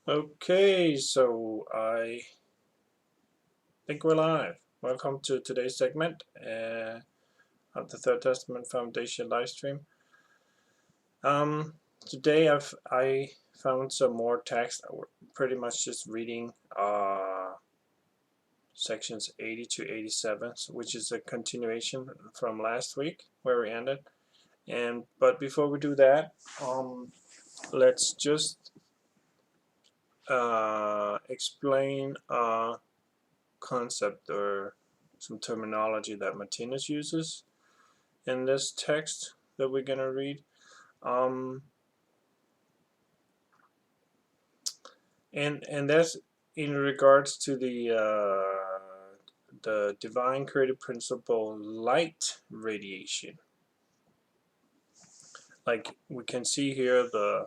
Okay, so I think we're live. Welcome to today's segment of the Third Testament Foundation live stream. Today I found some more text. We're pretty much just reading sections 80 to 87, which is a continuation from last week where we ended. But before we do that, let's just explain concept or some terminology that Martinez uses in this text that we're going to read. And that's in regards to the divine creative principle light radiation. Like we can see here, the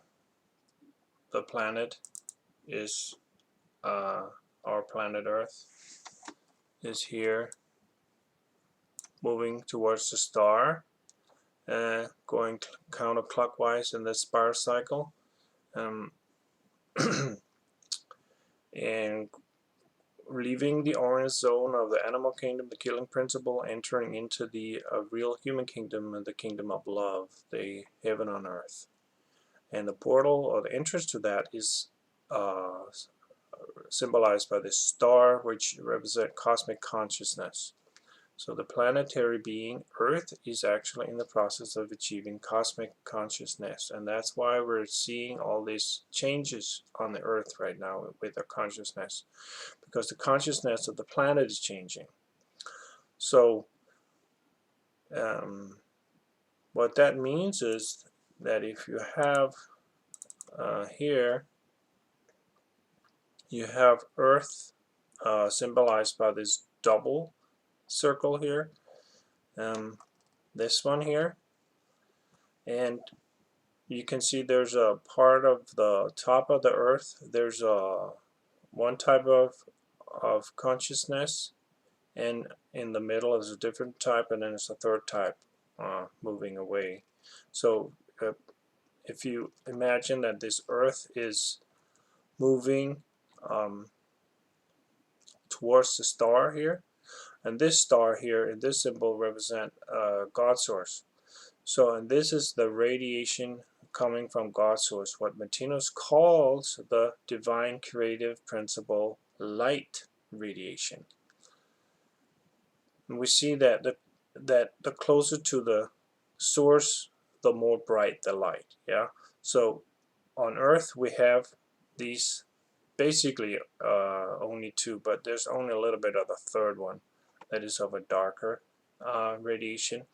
planet is our planet Earth is here, moving towards the star, going counterclockwise in the spiral cycle, and leaving the orange zone of the animal kingdom, the killing principle, entering into the real human kingdom and the kingdom of love, the heaven on earth. And the portal or the entrance to that is symbolized by this star, which represents cosmic consciousness. So the planetary being Earth is actually in the process of achieving cosmic consciousness, and that's why we're seeing all these changes on the Earth right now with our consciousness, because the consciousness of the planet is changing. So what that means is that if you have here, you have Earth symbolized by this double circle here, this one here, and you can see there's a part of the top of the Earth, there's one type of consciousness, and in the middle is a different type, and then it's a third type moving away. So if you imagine that this Earth is moving towards the star here, and this star here in this symbol represent God source. So, and this is the radiation coming from God source, what Martinez calls the divine creative principle light radiation. And we see that the closer to the source, the more bright the light. Yeah. So on Earth we have these basically only two, but there's only a little bit of the third one that is of a darker radiation,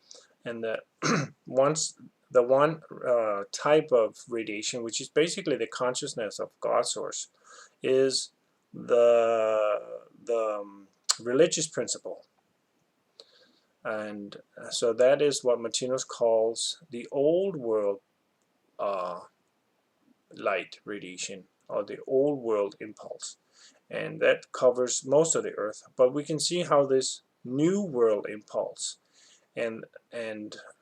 and that once the one type of radiation, which is basically the consciousness of God source, is the religious principle. And so that is what Martinez calls the old world light radiation, or the old world impulse, and that covers most of the Earth. But we can see how this new world impulse, and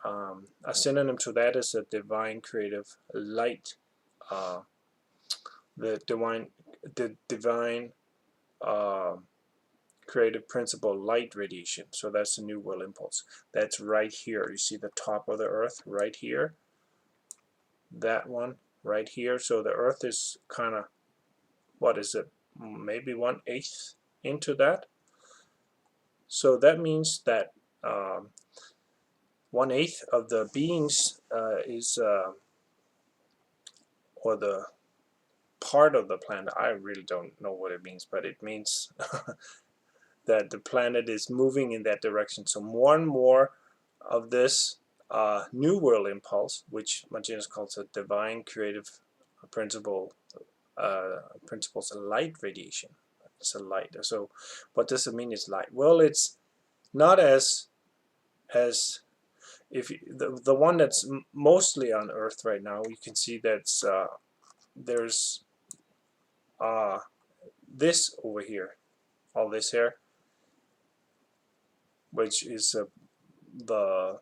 a synonym to that is a divine creative light, the divine creative principle light radiation. So that's the new world impulse. That's right here. You see the top of the Earth right here, that one right here. So the Earth is kind of, what is it, maybe 1/8 into that. So that means that 1/8 of the beings is or the part of the planet, I really don't know what it means, but it means that the planet is moving in that direction. So more and more of this new world impulse, which Martinez calls a divine creative principle, principles of light radiation. It's a light. So what does it mean it's light? Well, it's not as if the one that's mostly on Earth right now, you can see that's there's this over here, all this here, which is the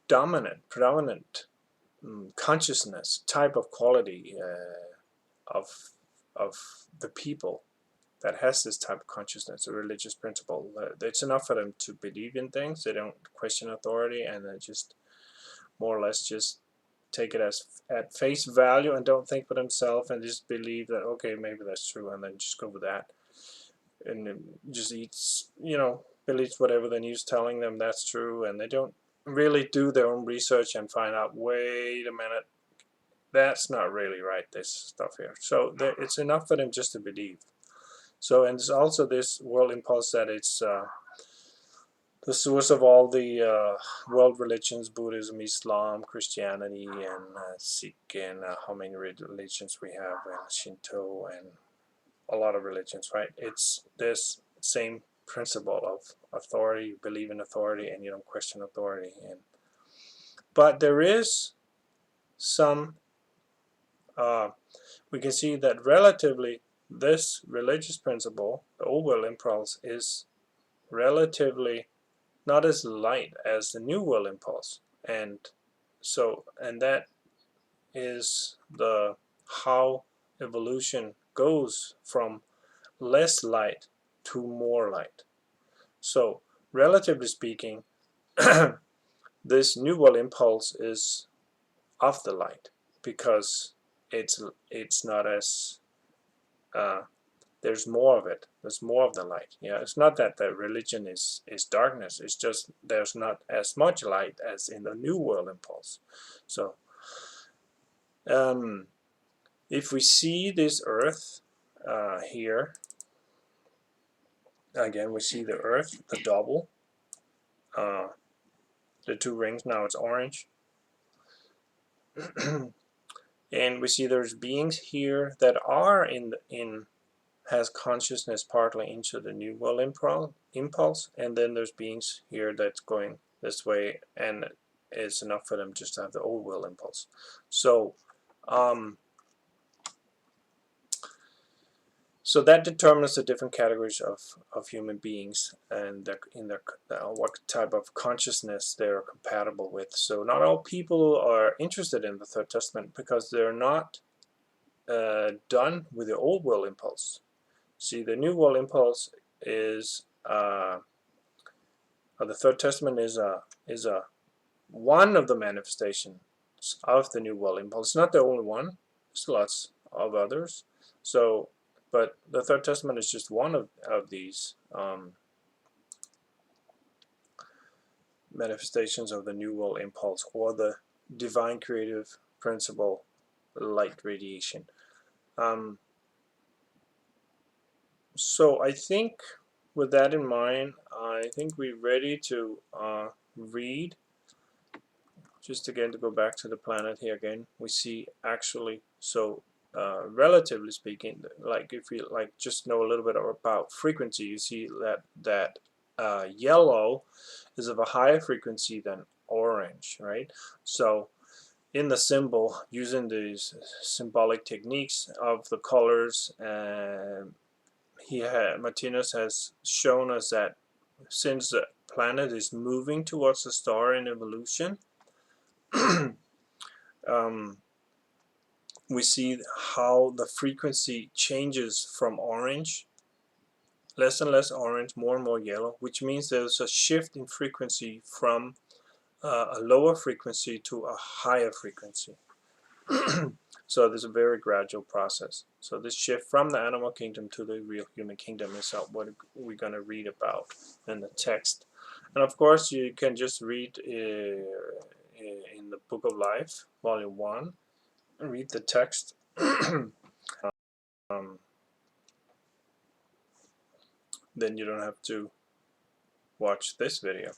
predominant consciousness type of quality of the people that has this type of consciousness, a religious principle. It's enough for them to believe in things. They don't question authority, and they just more or less just take it as at face value and don't think for themselves, and just believe that okay, maybe that's true, and then just go with that, and then just eats, believes whatever the news telling them that's true, and they don't really do their own research and find out, wait a minute, that's not really right, this stuff here. So it's enough for them just to believe. So, and there's also this world impulse that it's the source of all the world religions: Buddhism, Islam, Christianity, and Sikh, and how many religions we have, and Shinto, and a lot of religions, right? It's this same principle of authority. You believe in authority and you don't question authority. But there is some, we can see that relatively this religious principle, the old world impulse, is relatively not as light as the new world impulse. And that is the how evolution goes from less light to more light. So relatively speaking, this new world impulse is of the light, because it's not as there's more of it. There's more of the light. Yeah, it's not that the religion is darkness. It's just there's not as much light as in the new world impulse. So if we see this Earth here again, we see the Earth, the double, the two rings. Now it's orange. And we see there's beings here that are has consciousness partly into the new world impulse, and then there's beings here that's going this way, and it's enough for them just to have the old world impulse. So so that determines the different categories of human beings, and what type of consciousness they're compatible with. So not all people are interested in the Third Testament because they're not done with the old world impulse. See, the new world impulse is the Third Testament is a one of the manifestations of the new world impulse. It's not the only one. There's lots of others. So, but the Third Testament is just one of these manifestations of the new world impulse, or the divine creative principle, light radiation. So I think with that in mind, I think we're ready to read. Just again, to go back to the planet here again, we see actually, so relatively speaking, like if we just know a little bit about frequency, you see that yellow is of a higher frequency than orange, right? So in the symbol, using these symbolic techniques of the colors, Martinez has shown us that since the planet is moving towards a star in evolution, we see how the frequency changes from orange, less and less orange, more and more yellow, which means there's a shift in frequency from a lower frequency to a higher frequency. So there's a very gradual process. So this shift from the animal kingdom to the real human kingdom is what we're going to read about in the text. And of course, you can just read in the Book of Life, Volume 1, read the text. Then you don't have to watch this video.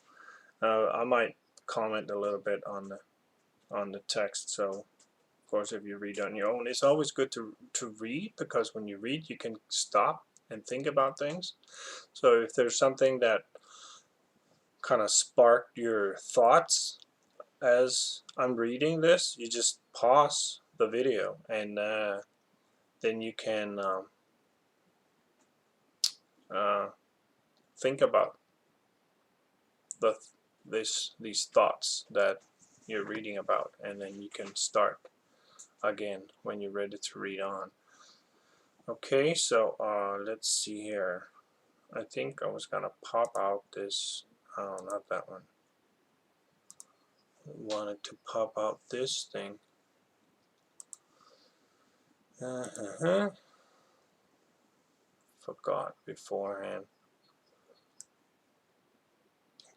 I might comment a little bit on the text. So of course, if you read on your own, it's always good to read, because when you read, you can stop and think about things. So if there's something that kind of sparked your thoughts as I'm reading this, you just pause the video, and then you can think about these thoughts that you're reading about, and then you can start again when you're ready to read on. Okay, so let's see here. I think I was gonna pop out this. Oh, not that one. I wanted to pop out this thing. Forgot beforehand.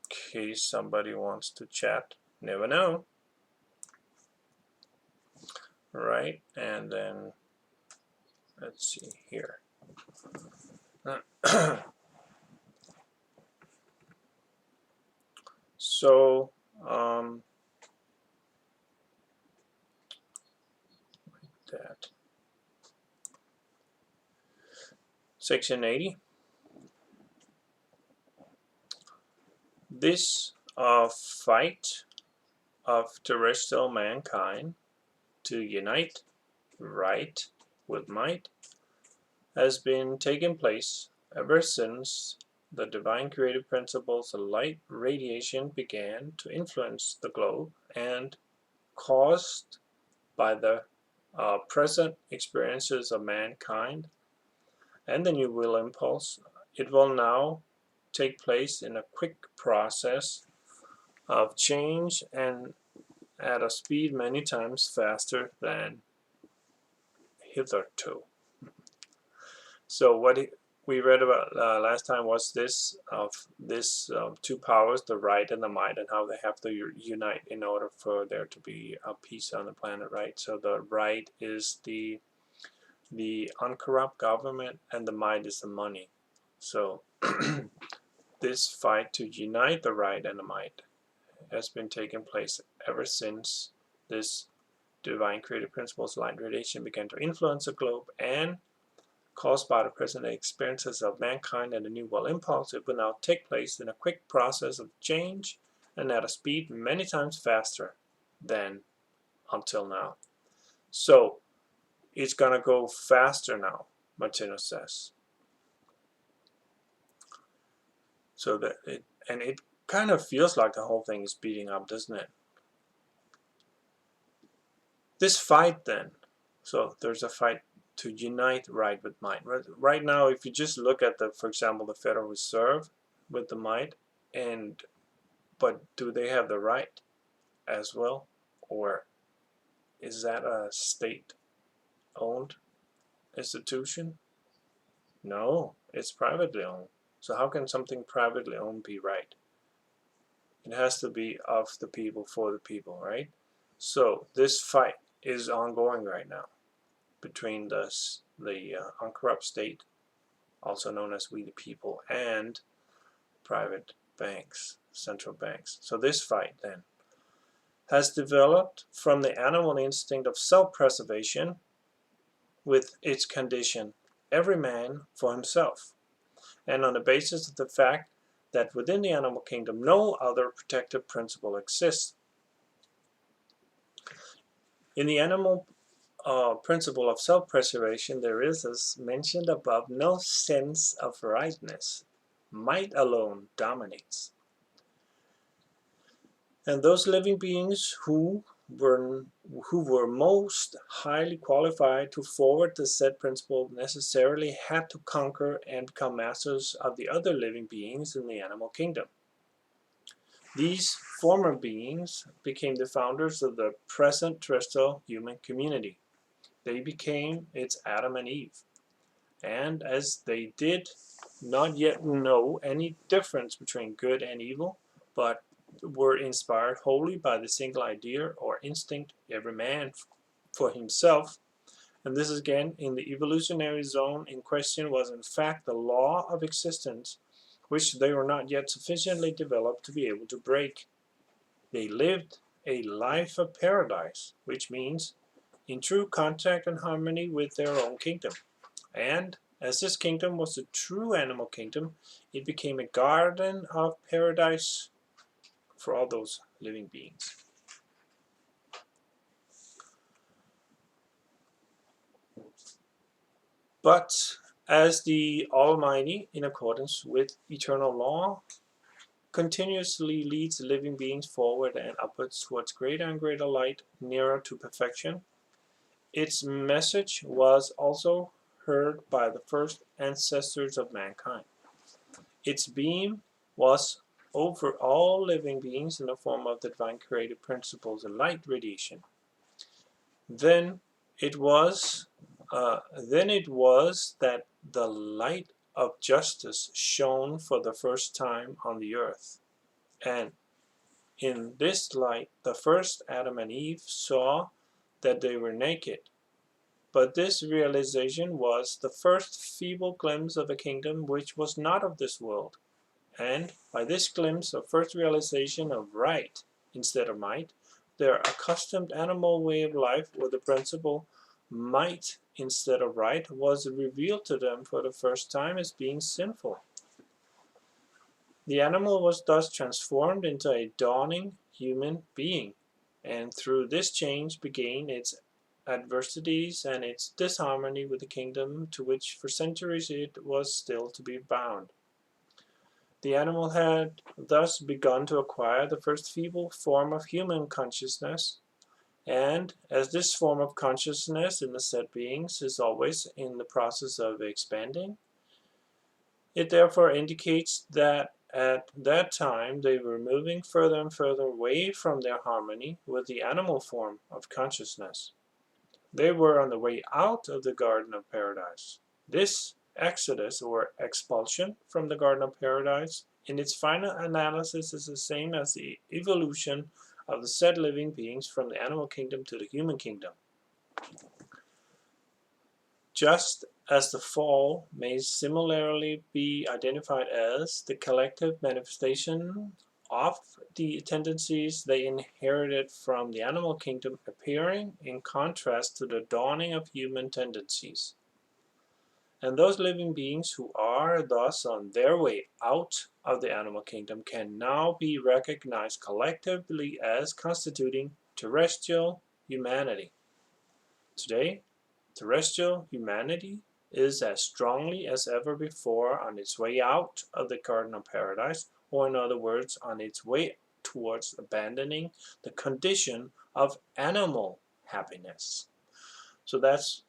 In case somebody wants to chat. Never know. Right, and then let's see here. So that section 80. This fight of terrestrial mankind to unite right with might has been taking place ever since the divine creative principles of light radiation began to influence the globe, and caused by the present experiences of mankind and the new will impulse. It will now take place in a quick process of change and at a speed many times faster than hitherto. So what we read about last time was this two powers, the right and the might, and how they have to unite in order for there to be a peace on the planet, right? So the right is the uncorrupt government, and the might is the money. So this fight to unite the right and the might has been taking place ever since this divine creative principles light radiation began to influence the globe, and caused by the present experiences of mankind and the new world impulse. It will now take place in a quick process of change and at a speed many times faster than until now. So it's going to go faster now, Martino says. So that it kind of feels like the whole thing is speeding up, doesn't it? This fight then, so there's a fight to unite right with might. Right now, if you just look at for example, the Federal Reserve with the might, but do they have the right as well, or is that a state-owned institution? No, it's privately owned. So how can something privately owned be right? It has to be of the people for the people, right? So this fight is ongoing right now between the uncorrupt state, also known as we the people, and private banks, central banks. So this fight then has developed from the animal instinct of self-preservation with its condition, every man for himself, and on the basis of the fact that within the animal kingdom no other protective principle exists. In the animal principle of self-preservation, there is, as mentioned above, no sense of rightness. Might alone dominates. And those living beings who were most highly qualified to forward the said principle necessarily had to conquer and become masters of the other living beings in the animal kingdom. These former beings became the founders of the present terrestrial human community. They became its Adam and Eve. And as they did not yet know any difference between good and evil, but were inspired wholly by the single idea or instinct, every man for himself, and this is again in the evolutionary zone in question, was in fact the law of existence, which they were not yet sufficiently developed to be able to break. They lived a life of paradise, which means in true contact and harmony with their own kingdom. And as this kingdom was the true animal kingdom, it became a garden of paradise for all those living beings. But as the Almighty, in accordance with eternal law, continuously leads living beings forward and upwards towards greater and greater light, nearer to perfection, its message was also heard by the first ancestors of mankind. Its beam was over all living beings in the form of the divine creative principles and light radiation. Then it was, that the light of justice shone for the first time on the earth, and in this light the first Adam and Eve saw that they were naked. But this realization was the first feeble glimpse of a kingdom which was not of this world, and by this glimpse of first realization of right instead of might, their accustomed animal way of life, or the principle might instead of right, was revealed to them for the first time as being sinful. The animal was thus transformed into a dawning human being, and through this change began its adversities and its disharmony with the kingdom to which for centuries it was still to be bound. The animal had thus begun to acquire the first feeble form of human consciousness, and as this form of consciousness in the said beings is always in the process of expanding, it therefore indicates that at that time they were moving further and further away from their harmony with the animal form of consciousness. They were on the way out of the Garden of Paradise. This exodus or expulsion from the Garden of Paradise in its final analysis is the same as the evolution of the said living beings from the animal kingdom to the human kingdom. Just as the fall may similarly be identified as the collective manifestation of the tendencies they inherited from the animal kingdom appearing in contrast to the dawning of human tendencies. And those living beings who are thus on their way out of the animal kingdom can now be recognized collectively as constituting terrestrial humanity. Today, terrestrial humanity is as strongly as ever before on its way out of the Garden of Paradise, or in other words, on its way towards abandoning the condition of animal happiness. So that's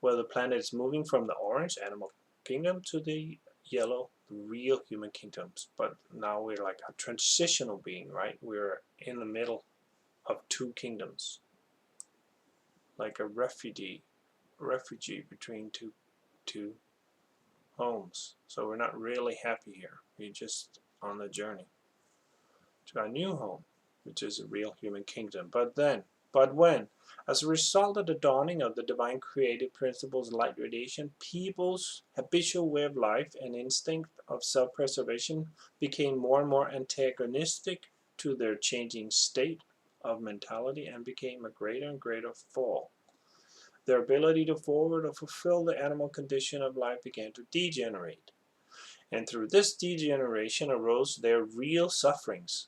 where the planet is moving from the orange animal kingdom to the yellow real human kingdoms. But now we're like a transitional being, right? We're in the middle of two kingdoms, like a refugee between two homes. So we're not really happy here. We're just on the journey to our new home, which is a real human kingdom. But when, as a result of the dawning of the divine creative principles light radiation, people's habitual way of life and instinct of self-preservation became more and more antagonistic to their changing state of mentality and became a greater and greater fall. Their ability to forward or fulfill the animal condition of life began to degenerate. And through this degeneration arose their real sufferings.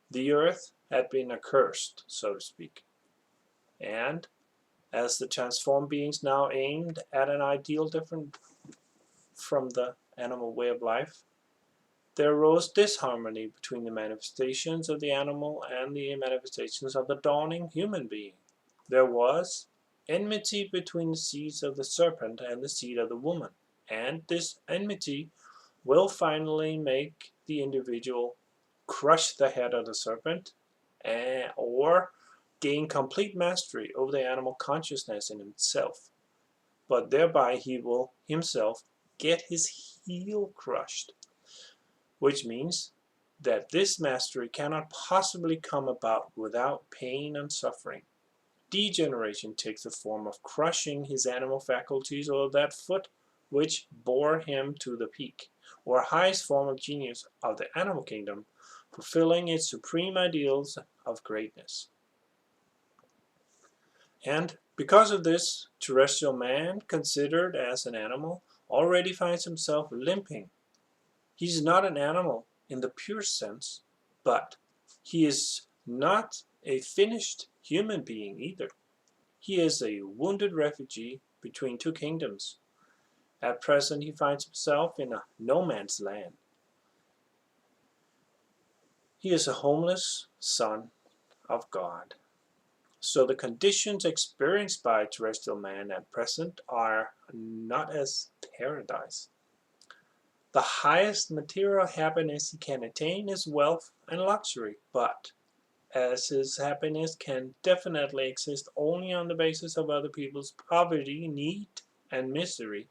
The earth had been accursed, so to speak. And as the transformed beings now aimed at an ideal different from the animal way of life, there arose disharmony between the manifestations of the animal and the manifestations of the dawning human being. There was enmity between the seeds of the serpent and the seed of the woman, and this enmity will finally make the individual crush the head of the serpent or gain complete mastery over the animal consciousness in himself, but thereby he will himself get his heel crushed, which means that this mastery cannot possibly come about without pain and suffering. Degeneration takes the form of crushing his animal faculties or that foot which bore him to the peak, or highest form of genius of the animal kingdom, fulfilling its supreme ideals of greatness. And because of this, terrestrial man, considered as an animal, already finds himself limping. He's not an animal in the pure sense, but he is not a finished human being either. He is a wounded refugee between two kingdoms. At present he finds himself in a no man's land. He is a homeless son of God. So the conditions experienced by terrestrial man at present are not as paradise. The highest material happiness he can attain is wealth and luxury, but as his happiness can definitely exist only on the basis of other people's poverty, need, and misery,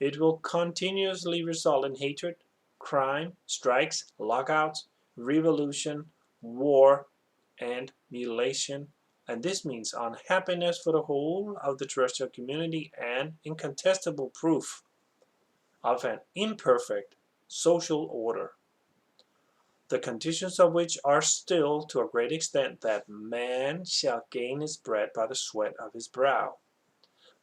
it will continuously result in hatred, crime, strikes, lockouts, revolution, war, and mutilation. And this means unhappiness for the whole of the terrestrial community and incontestable proof of an imperfect social order, the conditions of which are still, to a great extent, that man shall gain his bread by the sweat of his brow.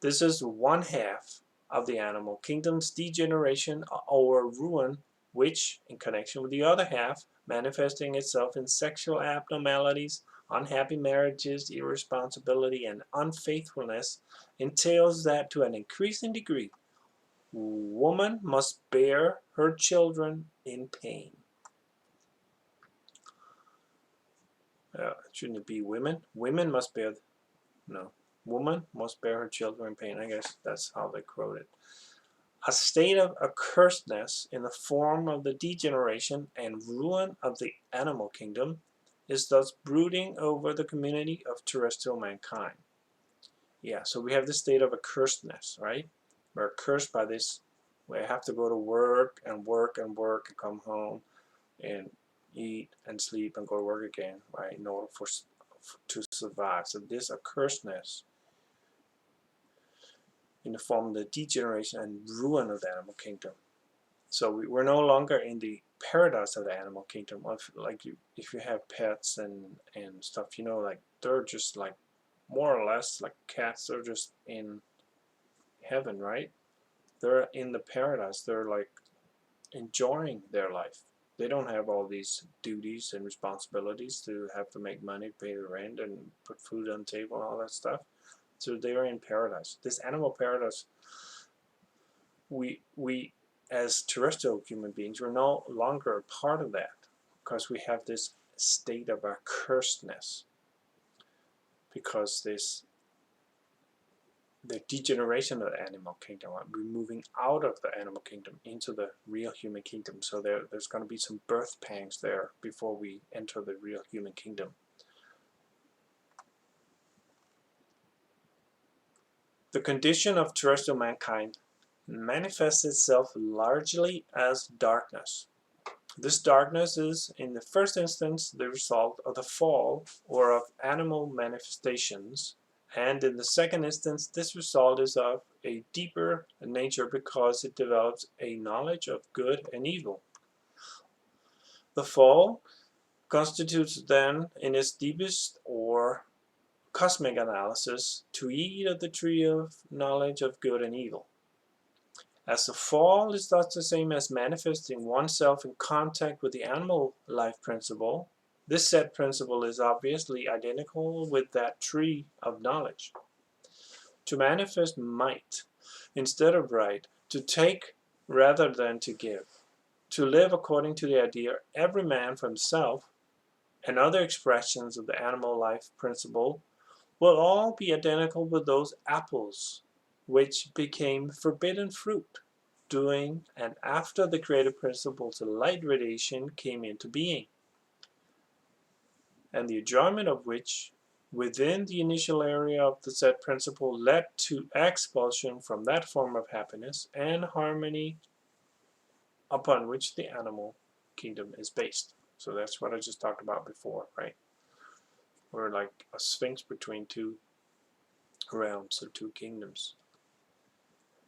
This is one half of the animal kingdom's degeneration or ruin, which, in connection with the other half, manifesting itself in sexual abnormalities, unhappy marriages, irresponsibility, and unfaithfulness, entails that to an increasing degree, woman must bear her children in pain. Shouldn't it be women? Women must bear, no, woman must bear her children in pain. I guess that's how they quote it. A state of accursedness in the form of the degeneration and ruin of the animal kingdom is thus brooding over the community of terrestrial mankind. Yeah, so we have the state of accursedness, right? We're cursed by this. We have to go to work and work and work and come home and eat and sleep and go to work again, right, in order to survive. So this accursedness in the form of the degeneration and ruin of the animal kingdom. So we're no longer in the paradise of the animal kingdom. Like if you have pets and stuff, you know, like they're just like more or less like cats. They're just in heaven, right? They're in the paradise. They're like enjoying their life. They don't have all these duties and responsibilities to have to make money, pay the rent, and put food on the table and all that stuff. So they are in paradise. This animal paradise, we as terrestrial human beings, we're no longer a part of that because we have this state of accursedness, because the degeneration of the animal kingdom, we're moving out of the animal kingdom into the real human kingdom. So there's going to be some birth pangs there before we enter the real human kingdom. The condition of terrestrial mankind manifests itself largely as darkness. This darkness is, in the first instance, the result of the fall or of animal manifestations, and in the second instance, this result is of a deeper nature because it develops a knowledge of good and evil. The fall constitutes then, in its deepest or cosmic analysis, to eat of the tree of knowledge of good and evil. As the fall is thus the same as manifesting oneself in contact with the animal life principle, this said principle is obviously identical with that tree of knowledge. To manifest might instead of right, to take rather than to give, to live according to the idea every man for himself, and other expressions of the animal life principle will all be identical with those apples which became forbidden fruit during and after the creative principle's light radiation came into being, and the enjoyment of which within the initial area of the said principle led to expulsion from that form of happiness and harmony upon which the animal kingdom is based. So that's what I just talked about before, right? We're like a sphinx between two realms or two kingdoms.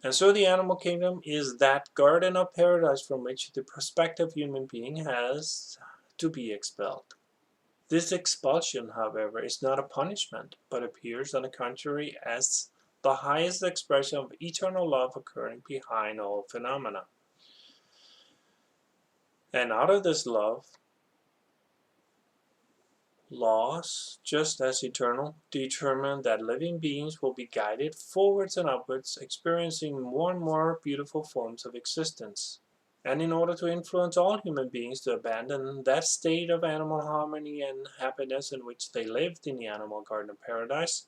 And so the animal kingdom is that garden of paradise from which the prospective human being has to be expelled. This expulsion, however, is not a punishment, but appears on the contrary as the highest expression of eternal love occurring behind all phenomena. And out of this love, laws, just as eternal, determine that living beings will be guided forwards and upwards, experiencing more and more beautiful forms of existence. and in order to influence all human beings to abandon that state of animal harmony and happiness in which they lived in the animal garden of paradise,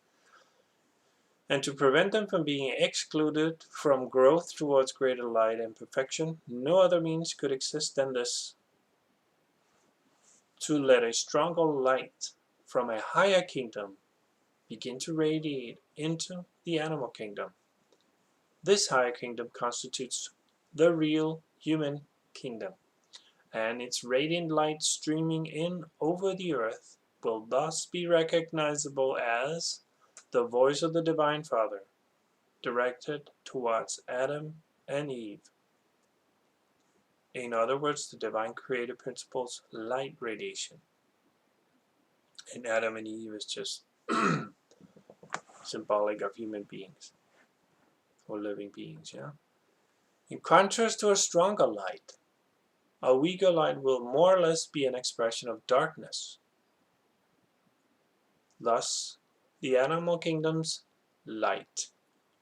and to prevent them from being excluded from growth towards greater light and perfection, no other means could exist than this: to let a stronger light from a higher kingdom begin to radiate into the animal kingdom. This higher kingdom constitutes the real human kingdom, and its radiant light streaming in over the earth will thus be recognizable as the voice of the Divine Father, directed towards Adam and Eve. In other words, the divine creative principle's light radiation. And Adam and Eve is just symbolic of human beings or living beings, yeah? In contrast to a stronger light, a weaker light will more or less be an expression of darkness. Thus, the animal kingdom's light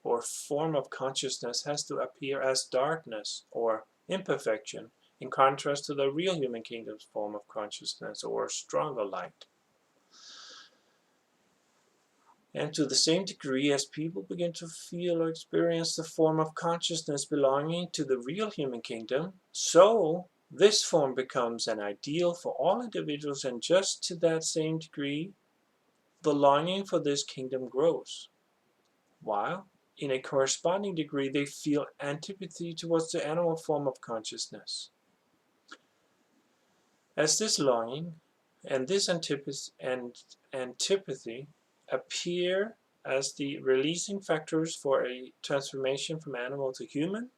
or form of consciousness has to appear as darkness or imperfection, in contrast to the real human kingdom's form of consciousness or stronger light. And to the same degree as people begin to feel or experience the form of consciousness belonging to the real human kingdom, so this form becomes an ideal for all individuals, and just to that same degree, the longing for this kingdom grows, while in a corresponding degree they feel antipathy towards the animal form of consciousness. As this longing and this antipathy appear as the releasing factors for a transformation from animal to human,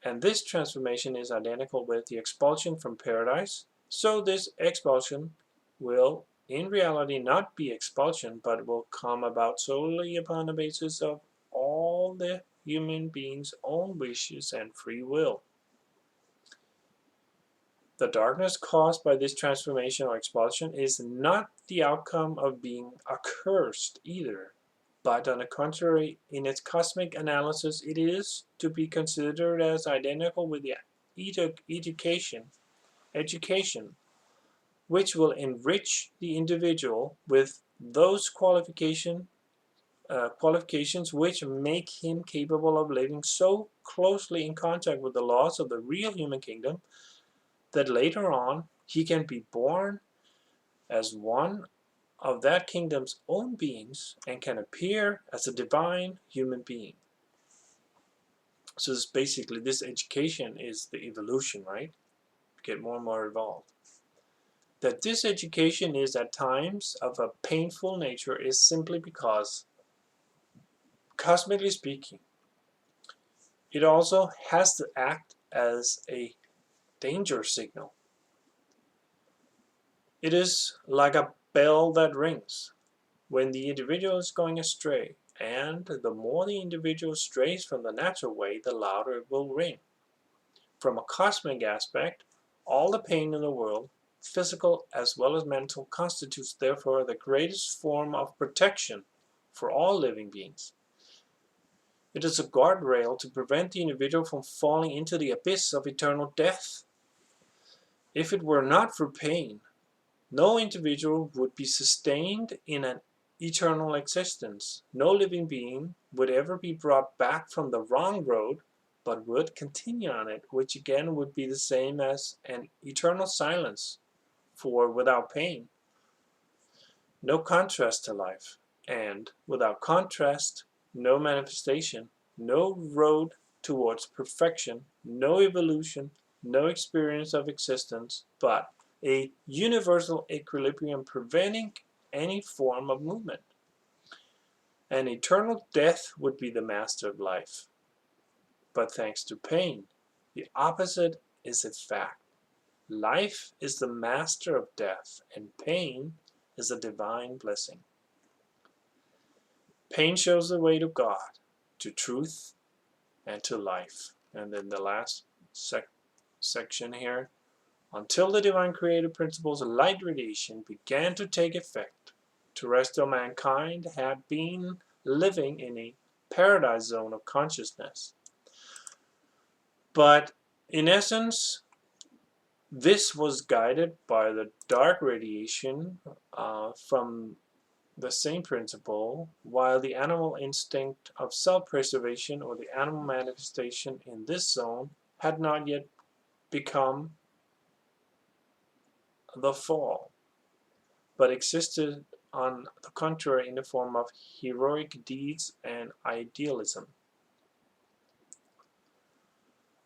and this transformation is identical with the expulsion from paradise, so this expulsion will in reality not be expulsion, but will come about solely upon the basis of all the human beings' own wishes and free will. The darkness caused by this transformation or expulsion is not the outcome of being accursed either, but on the contrary, in its cosmic analysis, it is to be considered as identical with the education, which will enrich the individual with those qualifications which make him capable of living so closely in contact with the laws of the real human kingdom that later on he can be born as one of that kingdom's own beings and can appear as a divine human being. So this basically, this education is the evolution, right? Get more and more evolved. That this education is at times of a painful nature is simply because, cosmically speaking, it also has to act as a danger signal. It is like a bell that rings when the individual is going astray, and the more the individual strays from the natural way, the louder it will ring. From a cosmic aspect, all the pain in the world, physical as well as mental, constitutes therefore the greatest form of protection for all living beings. It is a guardrail to prevent the individual from falling into the abyss of eternal death. If it were not for pain, no individual would be sustained in an eternal existence. No living being would ever be brought back from the wrong road, but would continue on it, which again would be the same as an eternal silence, for without pain, no contrast to life, and without contrast, no manifestation, no road towards perfection, no evolution, no experience of existence, but a universal equilibrium preventing any form of movement. An eternal death would be the master of life. But thanks to pain, the opposite is a fact. Life is the master of death, and pain is a divine blessing. Pain shows the way to God, to truth, and to life. And then the last section here. Until the divine creative principle's light radiation began to take effect, terrestrial mankind had been living in a paradise zone of consciousness. But In essence, this was guided by the dark radiation from the same principle, while the animal instinct of self-preservation or the animal manifestation in this zone had not yet become the fall, but existed on the contrary in the form of heroic deeds and idealism.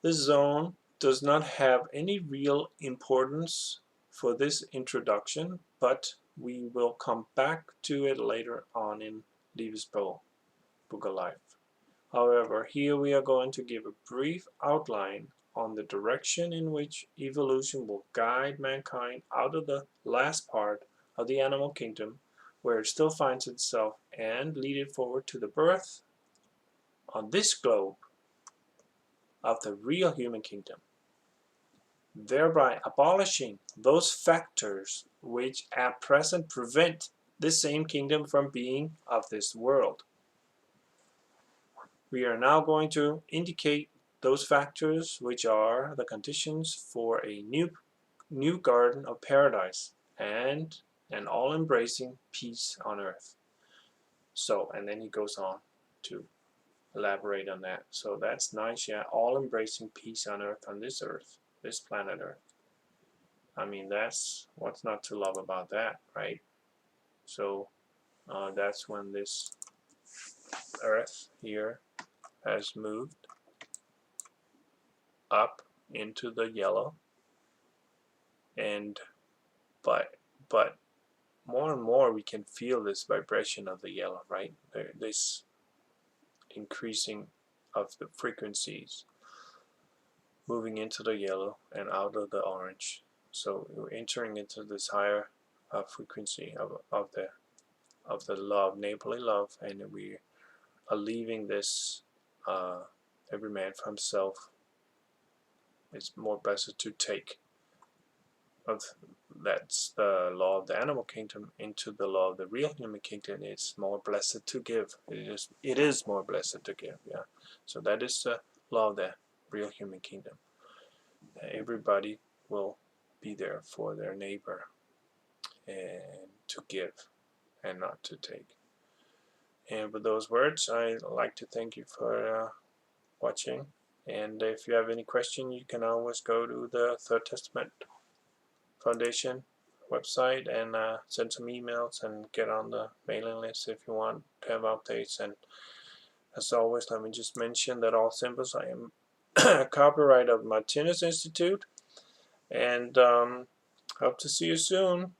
This zone does not have any real importance for this introduction, but we will come back to it later on in Livets Bog I Life. However, here we are going to give a brief outline on the direction in which evolution will guide mankind out of the last part of the animal kingdom, where it still finds itself, and lead it forward to the birth on this globe of the real human kingdom, thereby abolishing those factors which at present prevent this same kingdom from being of this world. We are now going to indicate those factors which are the conditions for a new garden of paradise and an all-embracing peace on earth. So, and then he goes on to elaborate on that. So that's nice, yeah, all-embracing peace on earth, on this earth, this planet Earth. I mean, that's what's not to love about that, right? So that's when this earth here has moved up into the yellow, and but more and more we can feel this vibration of the yellow, right? This increasing of the frequencies moving into the yellow and out of the orange. So we're entering into this higher frequency of the love, neighborly love, and we are leaving this every man for himself. It's more blessed to take. That's the law of the animal kingdom into the law of the real human kingdom. It's more blessed to give. It is more blessed to give. Yeah. So that is the law of the real human kingdom. Everybody will be there for their neighbor and to give and not to take. And with those words, I'd like to thank you for watching. And if you have any question, you can always go to the Third Testament Foundation website and send some emails and get on the mailing list if you want to have updates. And as always, let me just mention that all symbols I am copyright of Martinez Institute, and hope to see you soon.